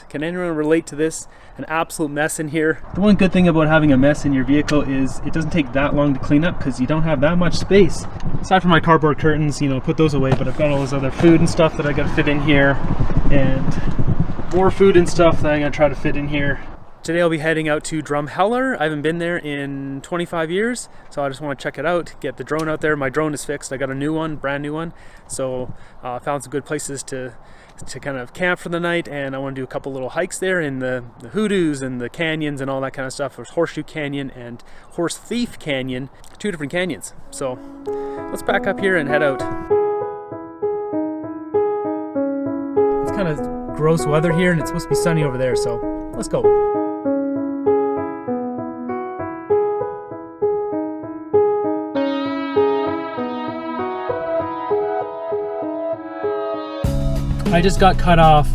Can anyone relate to this? An absolute mess in here. The one good thing about having a mess in your vehicle is it doesn't take that long to clean up because you don't have that much space. Aside from my cardboard curtains, you know, put those away, but I've got all this other food and stuff that I gotta fit in here, and more food and stuff that I'm gonna try to fit in here. Today I'll be heading out to Drumheller. I haven't been there in 25 years, so I just want to check it out, get the drone out there. My drone is fixed. I got a new one, brand new one. So found some good places to kind of camp for the night, and I want to do a couple little hikes there in the hoodoos and the canyons and all that kind of stuff. There's Horseshoe Canyon and Horse Thief Canyon, two different canyons. So let's back up here and head out. It's kind of gross weather here, and it's supposed to be sunny over there, so let's go. I just got cut off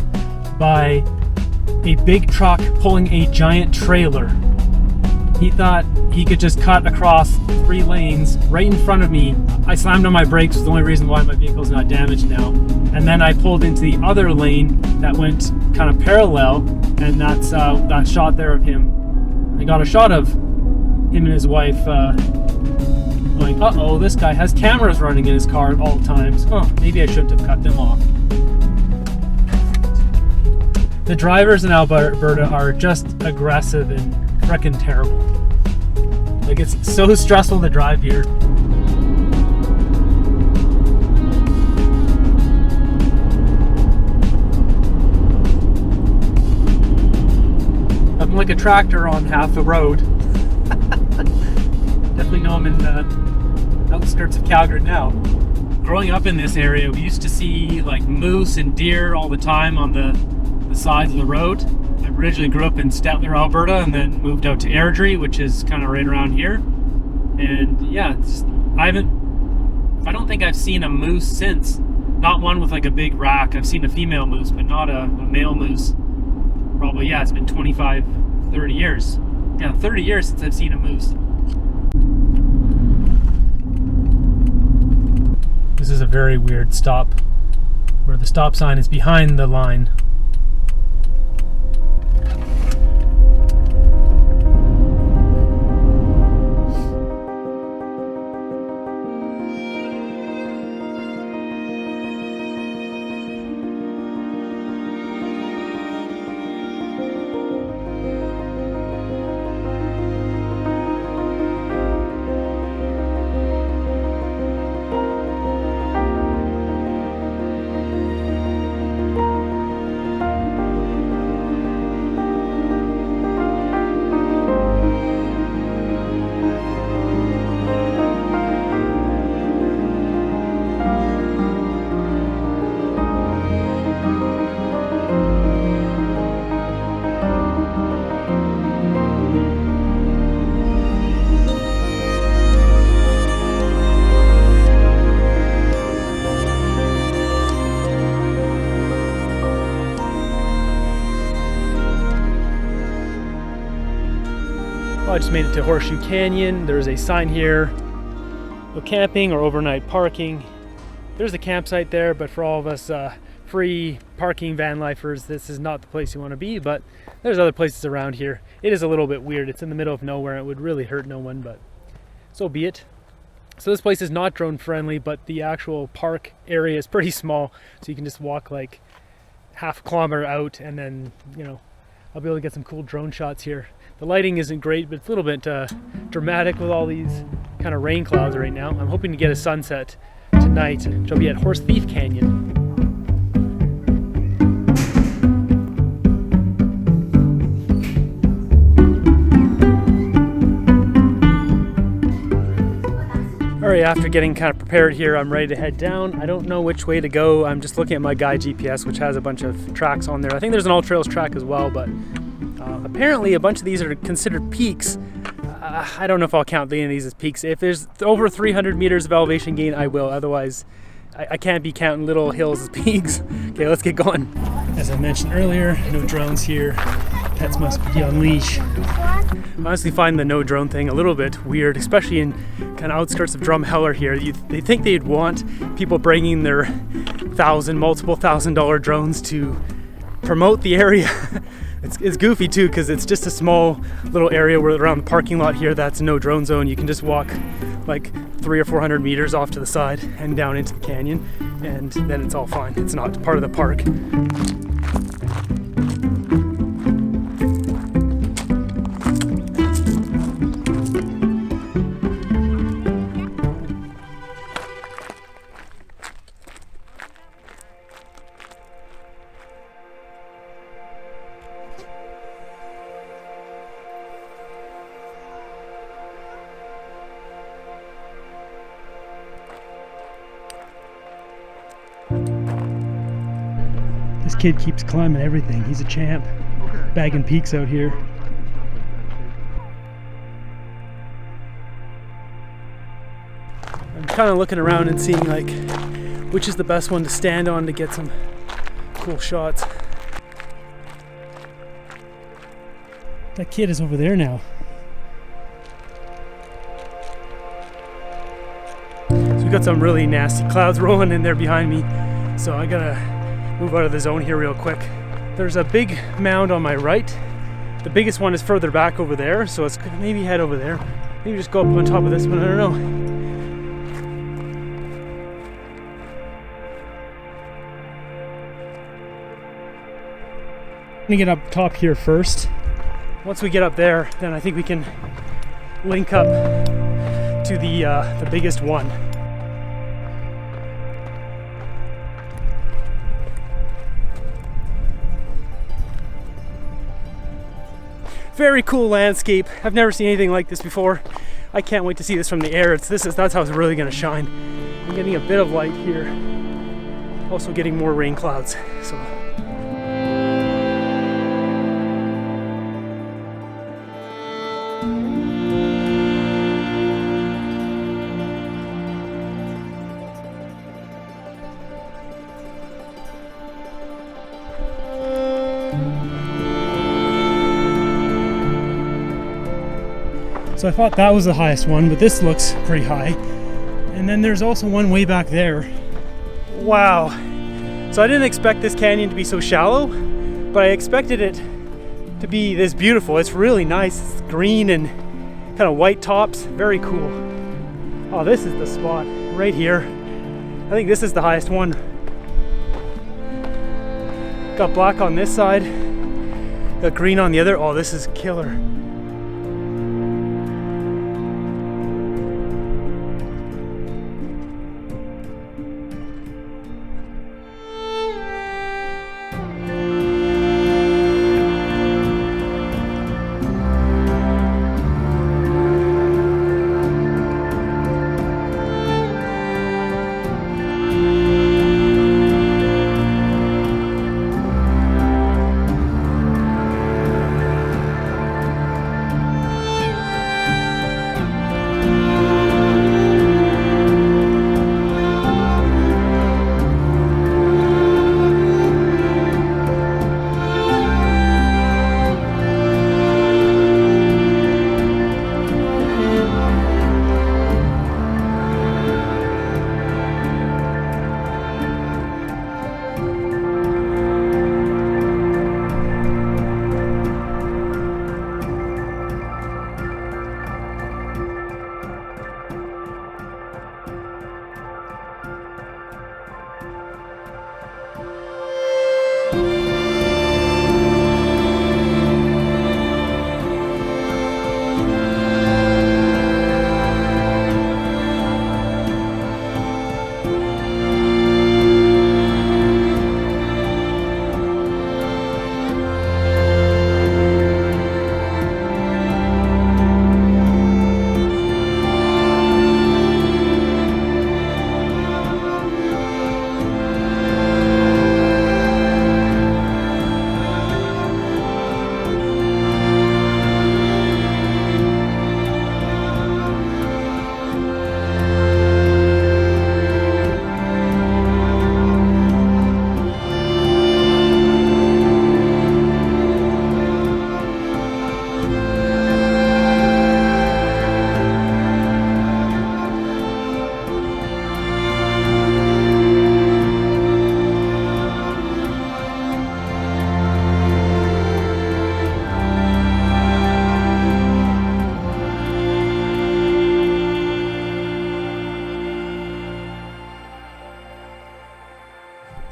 by a big truck pulling a giant trailer. He thought he could just cut across 3 lanes right in front of me. I slammed on my brakes, was the only reason why my vehicle's not damaged now. And then I pulled into the other lane that went kind of parallel, and that's that shot there of him. I got a shot of him and his wife going, uh-oh, this guy has cameras running in his car at all times. Oh, maybe I shouldn't have cut them off. The drivers in Alberta are just aggressive and frickin' terrible. Like, it's so stressful to drive here. I'm like a tractor on half the road. Definitely know I'm in the outskirts of Calgary now. Growing up in this area, we used to see like moose and deer all the time on the sides of the road. I originally grew up in Stettler, Alberta, and then moved out to Airdrie, which is kind of right around here. And yeah, I don't think I've seen a moose since. Not one with like a big rack. I've seen a female moose, but not a male moose. Probably, yeah, it's been 25, 30 years. Yeah, 30 years since I've seen a moose. This is a very weird stop, where the stop sign is behind the line. I just made it to Horseshoe Canyon. There's a sign here, no camping or overnight parking. There's a campsite there, but for all of us free parking van lifers, this is not the place you want to be, but there's other places around here. It is a little bit weird. It's in the middle of nowhere. It would really hurt no one, but so be it. So this place is not drone friendly, but the actual park area is pretty small, so you can just walk like half a kilometer out, and then, you know, I'll be able to get some cool drone shots here. The lighting isn't great, but it's a little bit dramatic with all these kind of rain clouds right now. I'm hoping to get a sunset tonight, which will be at Horse Thief Canyon. Alright, after getting kind of prepared here, I'm ready to head down. I don't know which way to go. I'm just looking at my guide GPS, which has a bunch of tracks on there. I think there's an all trails track as well, but apparently a bunch of these are considered peaks. I don't know if I'll count any of these as peaks. If there's over 300 meters of elevation gain, I will. Otherwise, I can't be counting little hills as peaks. Okay, let's get going. As I mentioned earlier, no drones here. Pets must be on leash. I honestly find the no drone thing a little bit weird, especially in kind of outskirts of Drumheller here. They think they'd want people bringing their multiple $1,000 drones to promote the area. It's goofy too, because it's just a small little area where around the parking lot here that's no drone zone. You can just walk like 300 or 400 meters off to the side and down into the canyon, and then it's all fine. It's not part of the park. This kid keeps climbing everything. He's a champ. Okay. Bagging peaks out here. I'm kind of looking around and seeing like which is the best one to stand on to get some cool shots. That kid is over there now. So we've got some really nasty clouds rolling in there behind me. So I gotta move out of the zone here real quick. There's a big mound on my right. The biggest one is further back over there, so let's maybe head over there. Maybe just go up on top of this one, I don't know. I'm gonna get up top here first. Once we get up there, then I think we can link up to the biggest one. Very cool landscape. I've never seen anything like this before. I can't wait to see this from the air. That's how it's really gonna shine. I'm getting a bit of light here. Also getting more rain clouds. So. So I thought that was the highest one, but this looks pretty high. And then there's also one way back there. Wow. So I didn't expect this canyon to be so shallow, but I expected it to be this beautiful. It's really nice. It's green and kind of white tops. Very cool. Oh, this is the spot right here. I think this is the highest one. Got black on this side, got green on the other. Oh, this is killer.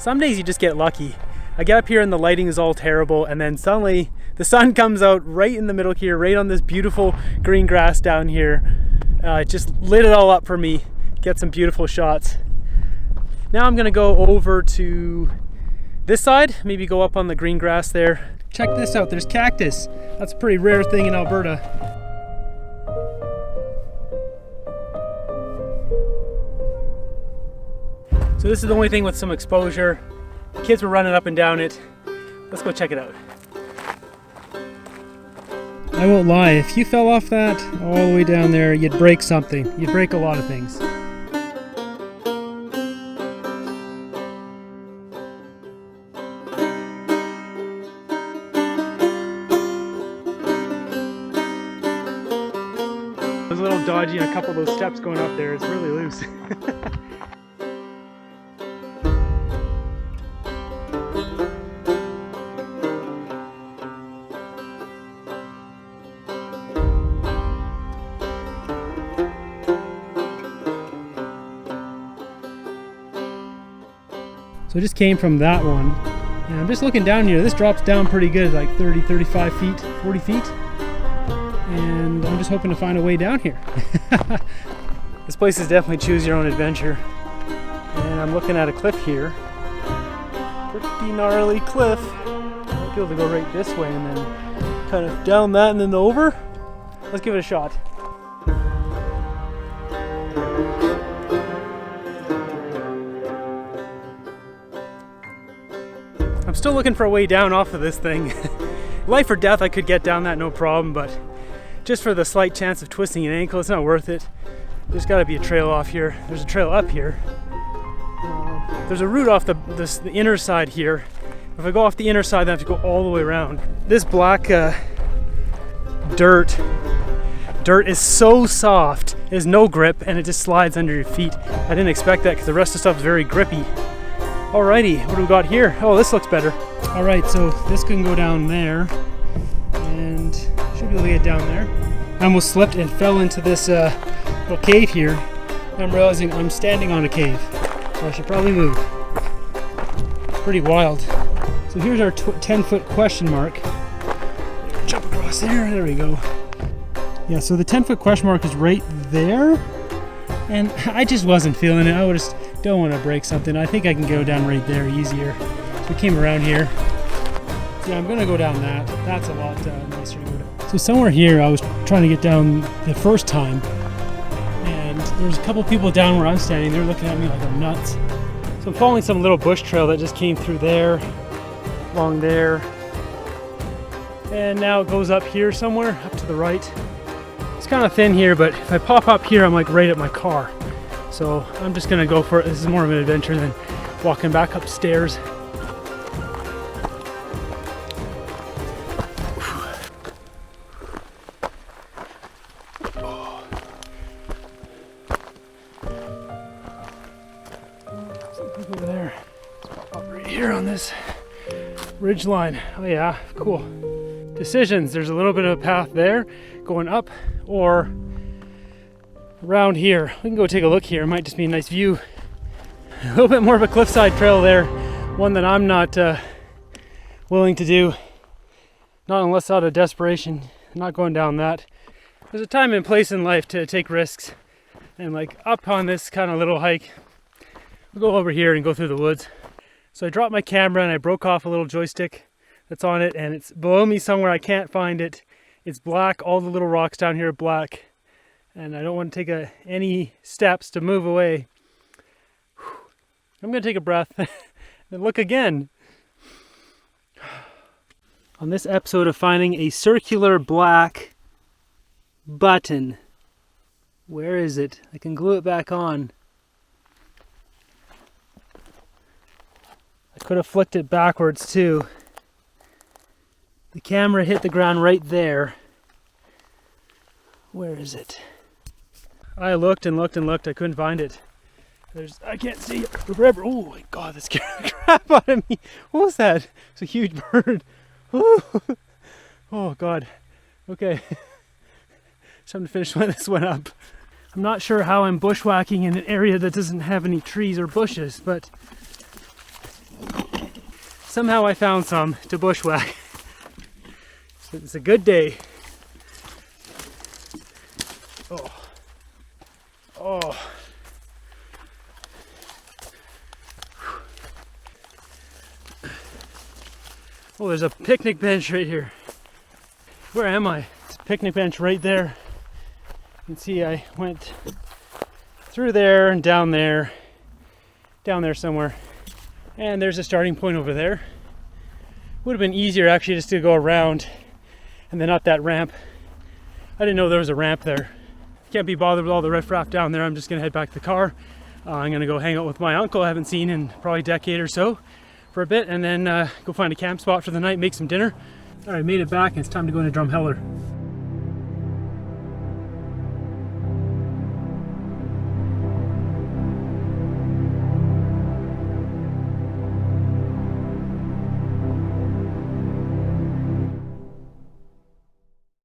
Some days you just get lucky. I get up here and the lighting is all terrible, and then suddenly the sun comes out right in the middle here, right on this beautiful green grass down here. It just lit it all up for me. Get some beautiful shots. Now I'm gonna go over to this side, maybe go up on the green grass there. Check this out, there's cactus. That's a pretty rare thing in Alberta. So this is the only thing with some exposure. The kids were running up and down it. Let's go check it out. I won't lie, if you fell off that all the way down there, you'd break something. You'd break a lot of things. I was a little dodgy on a couple of those steps going up there. It's really loose. So I just came from that one, and I'm just looking down here. This drops down pretty good, like 30, 35 feet, 40 feet. And I'm just hoping to find a way down here. This place is definitely choose your own adventure. And I'm looking at a cliff here. Pretty gnarly cliff. Might be able to go right this way and then kind of down that and then over. Let's give it a shot. I'm still looking for a way down off of this thing. Life or death, I could get down that no problem, but just for the slight chance of twisting an ankle, it's not worth it. There's got to be a trail off here. There's a trail up here. There's a route off the inner side here. If I go off the inner side, then I have to go all the way around. This black dirt is so soft. It has no grip, and it just slides under your feet. I didn't expect that because the rest of the stuff is very grippy. Alrighty, what do we got here? Oh, this looks better. Alright, so this can go down there, and should be able to get down there. I almost slipped and fell into this little cave here. I'm realizing I'm standing on a cave, so I should probably move. It's pretty wild. So here's our 10-foot question mark. Jump across there we go. Yeah, so the 10-foot question mark is right there, and I just wasn't feeling it. I just don't want to break something. I think I can go down right there easier. So we came around here. So yeah, I'm gonna go down that. That's a lot nicer to go down. So somewhere here I was trying to get down the first time, and there's a couple people down where I'm standing. They're looking at me like I'm nuts. So I'm following some little bush trail that just came through there, along there, and now it goes up here somewhere, up to the right. It's kind of thin here, but if I pop up here, I'm like right at my car. So I'm just gonna go for it. This is more of an adventure than walking back upstairs. Something over there. Let's pop up right here on this ridge line. Oh yeah, cool. Decisions. There's a little bit of a path there going up, or around here. We can go take a look here. It might just be a nice view. A little bit more of a cliffside trail there. One that I'm not willing to do. Not unless out of desperation. I'm not going down that. There's a time and place in life to take risks. And like up on this kind of little hike, we'll go over here and go through the woods. So I dropped my camera and I broke off a little joystick that's on it, and it's below me somewhere. I can't find it. It's black. All the little rocks down here are black. And I don't want to take any steps to move away. I'm going to take a breath and look again. On this episode of finding a circular black button. Where is it? I can glue it back on. I could have flicked it backwards too. The camera hit the ground right there. Where is it? I looked and looked and looked. I couldn't find it. I can't see it forever. Oh my God, that scared the crap out of me. What was that? It's a huge bird. Oh God. Okay. It's time to finish this one up. I'm not sure how I'm bushwhacking in an area that doesn't have any trees or bushes, but Somehow I found some to bushwhack. It's a good day. Oh. Oh. Oh, there's a picnic bench right here. Where am I? It's a picnic bench right there. You can see I went through there and down there somewhere. And there's a starting point over there. Would have been easier actually just to go around and then up that ramp. I didn't know there was a ramp there. Can't be bothered with all the riffraff down there. I'm just gonna head back to the car. I'm gonna go hang out with my uncle I haven't seen in probably a decade or so for a bit, and then go find a camp spot for the night, make some dinner. All right, made it back and it's time to go into Drumheller.